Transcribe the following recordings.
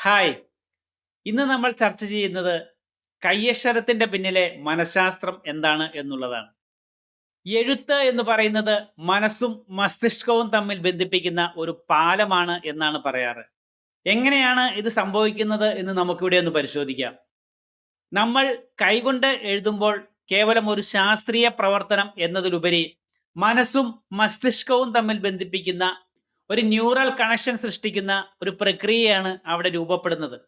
Hi! ഇന്ന് നമ്മൾ ചർച്ച ചെയ്യുന്നത് കൈയക്ഷരത്തിന്റെ പിന്നിലെ മനഃശാസ്ത്രം എന്താണ് എന്നുള്ളതാണ്. എഴുത്ത് എന്ന് പറയുന്നത് മനസ്സും മസ്തിഷ്കവും തമ്മിൽ ബന്ധിപ്പിക്കുന്ന ഒരു പാലമാണ് എന്നാണ് പറയാറ്. എങ്ങനെയാണ് ഇത് സംഭവിക്കുന്നത് എന്ന് നമുക്കിവിടെ ഒന്ന് പരിശോധിക്കാം. നമ്മൾ കൈകൊണ്ട് എഴുതുമ്പോൾ കേവലം ഒരു ശാസ്ത്രീയ പ്രവർത്തനം എന്നതിലുപരി മനസ്സും മസ്തിഷ്കവും തമ്മിൽ ബന്ധിപ്പിക്കുന്ന ഒരു ന്യൂറൽ കണക്ഷൻ സൃഷ്ടിക്കുന്ന ഒരു പ്രക്രിയയാണ് അവിടെ രൂപപ്പെടുന്നത്.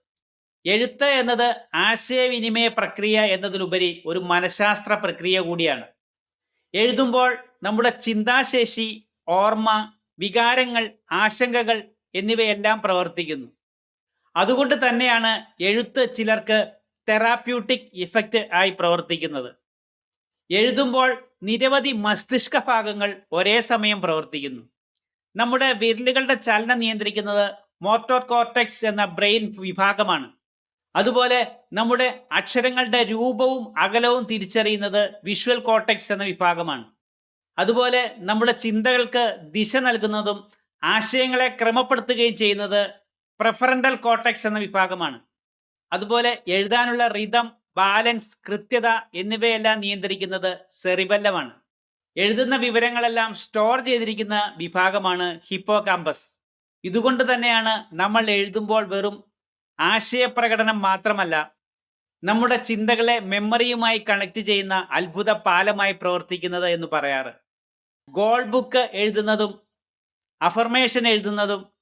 എഴുത്ത് എന്നത് ആശയവിനിമയ പ്രക്രിയ എന്നതിലുപരി ഒരു മനഃശാസ്ത്ര പ്രക്രിയ കൂടിയാണ്. എഴുതുമ്പോൾ നമ്മുടെ ചിന്താശേഷി, ഓർമ്മ, വികാരങ്ങൾ, ആശങ്കകൾ എന്നിവയെല്ലാം പ്രവർത്തിക്കുന്നു. അതുകൊണ്ട് തന്നെയാണ് എഴുത്ത് ചിലർക്ക് തെറാപ്യൂട്ടിക് ഇഫക്റ്റ് ആയി പ്രവർത്തിക്കുന്നത്. എഴുതുമ്പോൾ നിരവധി മസ്തിഷ്ക ഭാഗങ്ങൾ ഒരേ സമയം പ്രവർത്തിക്കുന്നു. നമ്മുടെ വിരലുകളുടെ ചലനം നിയന്ത്രിക്കുന്നത് മോട്ടോർ കോർട്ടെക്സ് എന്ന ബ്രെയിൻ വിഭാഗമാണ്. അതുപോലെ നമ്മുടെ അക്ഷരങ്ങളുടെ രൂപവും അകലവും തിരിച്ചറിയുന്നത് വിഷ്വൽ കോർട്ടെക്സ് എന്ന വിഭാഗമാണ്. അതുപോലെ നമ്മുടെ ചിന്തകൾക്ക് ദിശ നൽകുന്നതും ആശയങ്ങളെ ക്രമപ്പെടുത്തുകയും ചെയ്യുന്നത് പ്രെഫറന്റൽ കോർട്ടെക്സ് എന്ന വിഭാഗമാണ്. അതുപോലെ എഴുതാനുള്ള റിതം, ബാലൻസ്, കൃത്യത എന്നിവയെല്ലാം നിയന്ത്രിക്കുന്നത് സെറിബെല്ലമാണ്. എഴുതുന്ന വിവരങ്ങളെല്ലാം സ്റ്റോർ ചെയ്തിരിക്കുന്ന വിഭാഗമാണ് ഹിപ്പോകാമ്പസ്. ഇതുകൊണ്ട് തന്നെയാണ് നമ്മൾ എഴുതുമ്പോൾ വെറും ആശയപ്രകടനം മാത്രമല്ല, നമ്മുടെ ചിന്തകളെ മെമ്മറിയുമായി കണക്ട് ചെയ്യുന്ന അത്ഭുത പാലമായി പ്രവർത്തിക്കുന്നത് എന്ന് പറയാറ്. ഗോൾ ബുക്ക് എഴുതുന്നതും അഫർമേഷൻ എഴുതുന്നതും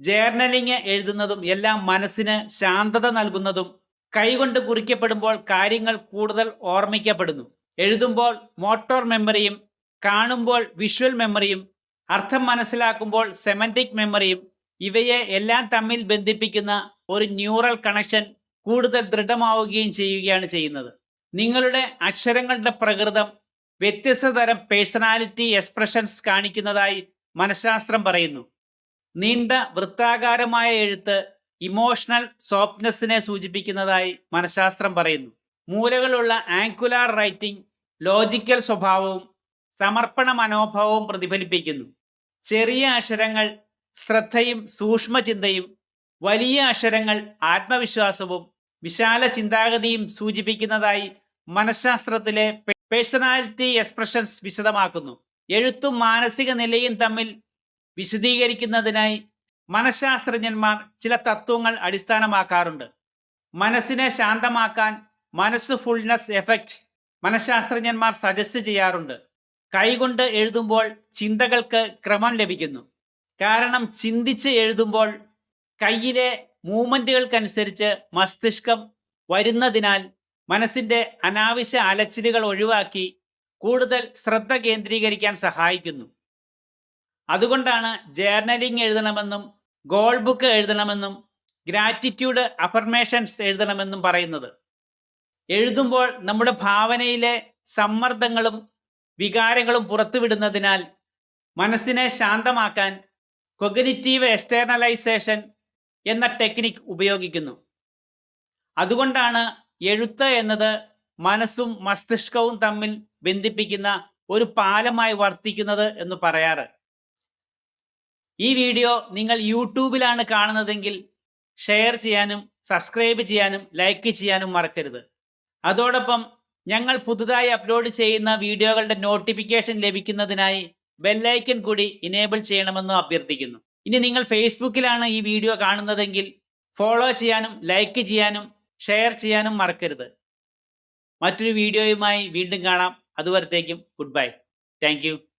ജേർണലിംഗ് എഴുതുന്നതും എല്ലാം മനസ്സിന് ശാന്തത നൽകുന്നതും കൈകൊണ്ട് കുറിക്കപ്പെടുമ്പോൾ കാര്യങ്ങൾ കൂടുതൽ ഓർമ്മിക്കപ്പെടുന്നു. എഴുതുമ്പോൾ മോട്ടോർ മെമ്മറിയും കാണുമ്പോൾ വിഷ്വൽ മെമ്മറിയും അർത്ഥം മനസ്സിലാക്കുമ്പോൾ സെമന്റിക് മെമ്മറിയും ഇവയെ എല്ലാം തമ്മിൽ ബന്ധിപ്പിക്കുന്ന ഒരു ന്യൂറൽ കണക്ഷൻ കൂടുതൽ ദൃഢമാവുകയും ചെയ്യുകയാണ് ചെയ്യുന്നത്. നിങ്ങളുടെ അക്ഷരങ്ങളുടെ പ്രകൃതം വ്യത്യസ്ത തരം പേഴ്സണാലിറ്റി എക്സ്പ്രഷൻസ് കാണിക്കുന്നതായി മനഃശാസ്ത്രം പറയുന്നു. നീണ്ട വൃത്താകാരമായ എഴുത്ത് ഇമോഷണൽ സോഫ്റ്റ്നെസ്സിനെ സൂചിപ്പിക്കുന്നതായി മനഃശാസ്ത്രം പറയുന്നു. മൂലകളുള്ള ആങ്കുലാർ റൈറ്റിംഗ് ലോജിക്കൽ സ്വഭാവവും സമർപ്പണ മനോഭാവവും പ്രതിഫലിപ്പിക്കുന്നു. ചെറിയ അക്ഷരങ്ങൾ ശ്രദ്ധയും സൂക്ഷ്മചിന്തയും, വലിയ അക്ഷരങ്ങൾ ആത്മവിശ്വാസവും വിശാല ചിന്താഗതിയും സൂചിപ്പിക്കുന്നതായി മനഃശാസ്ത്രത്തിലെ പേഴ്സണാലിറ്റി എക്സ്പ്രഷൻസ് വിശദമാക്കുന്നു. എഴുത്തും മാനസിക നിലയും തമ്മിൽ വിശദീകരിക്കുന്നതിനായി മനഃശാസ്ത്രജ്ഞന്മാർ ചില തത്വങ്ങൾ അടിസ്ഥാനമാക്കാറുണ്ട്. മനസ്സിനെ ശാന്തമാക്കാൻ മനസ്സ് ഫുൾനെസ് എഫക്റ്റ് മനഃശാസ്ത്രജ്ഞന്മാർ സജസ്റ്റ് ചെയ്യാറുണ്ട്. കൈകൊണ്ട് എഴുതുമ്പോൾ ചിന്തകൾക്ക് ക്രമം ലഭിക്കുന്നു. കാരണം ചിന്തിച്ച് എഴുതുമ്പോൾ കയ്യിലെ മൂവ്മെന്റുകൾക്കനുസരിച്ച് മസ്തിഷ്കം വരുന്നതിനാൽ മനസ്സിന്റെ അനാവശ്യ അലച്ചിലുകൾ ഒഴിവാക്കി കൂടുതൽ ശ്രദ്ധ കേന്ദ്രീകരിക്കാൻ സഹായിക്കുന്നു. അതുകൊണ്ടാണ് ജേർണലിംഗ് എഴുതണമെന്നും ഗോൾ ബുക്ക് എഴുതണമെന്നും ഗ്രാറ്റിറ്റ്യൂഡ് അഫർമേഷൻസ് എഴുതണമെന്നും പറയുന്നത്. എഴുതുമ്പോൾ നമ്മുടെ ഭാവനയിലെ സമ്മർദ്ദങ്ങളും വികാരങ്ങളും പുറത്തുവിടുന്നതിനാൽ മനസ്സിനെ ശാന്തമാക്കാൻ കൊഗ്നിറ്റീവ് എക്സ്റ്റേർണലൈസേഷൻ എന്ന ടെക്നിക് ഉപയോഗിക്കുന്നു. അതുകൊണ്ടാണ് എഴുത്ത് എന്നത് മനസ്സും മസ്തിഷ്കവും തമ്മിൽ ബന്ധിപ്പിക്കുന്ന ഒരു പാലമായി വർത്തിക്കുന്നത് എന്ന് പറയാറ്. ഈ വീഡിയോ നിങ്ങൾ യൂട്യൂബിലാണ് കാണുന്നതെങ്കിൽ ഷെയർ ചെയ്യാനും സബ്സ്ക്രൈബ് ചെയ്യാനും ലൈക്ക് ചെയ്യാനും മറക്കരുത്. അതോടൊപ്പം ഞങ്ങൾ പുതുതായി അപ്ലോഡ് ചെയ്യുന്ന വീഡിയോകളുടെ നോട്ടിഫിക്കേഷൻ ലഭിക്കുന്നതിനായി ബെല്ലൈക്കൻ കൂടി ഇനേബിൾ ചെയ്യണമെന്ന് അഭ്യർത്ഥിക്കുന്നു. ഇനി നിങ്ങൾ ഫേസ്ബുക്കിലാണ് ഈ വീഡിയോ കാണുന്നതെങ്കിൽ ഫോളോ ചെയ്യാനും ലൈക്ക് ചെയ്യാനും ഷെയർ ചെയ്യാനും മറക്കരുത്. മറ്റൊരു വീഡിയോയുമായി വീണ്ടും കാണാം. അതുവരത്തേക്കും ഗുഡ് ബൈ. Thank you.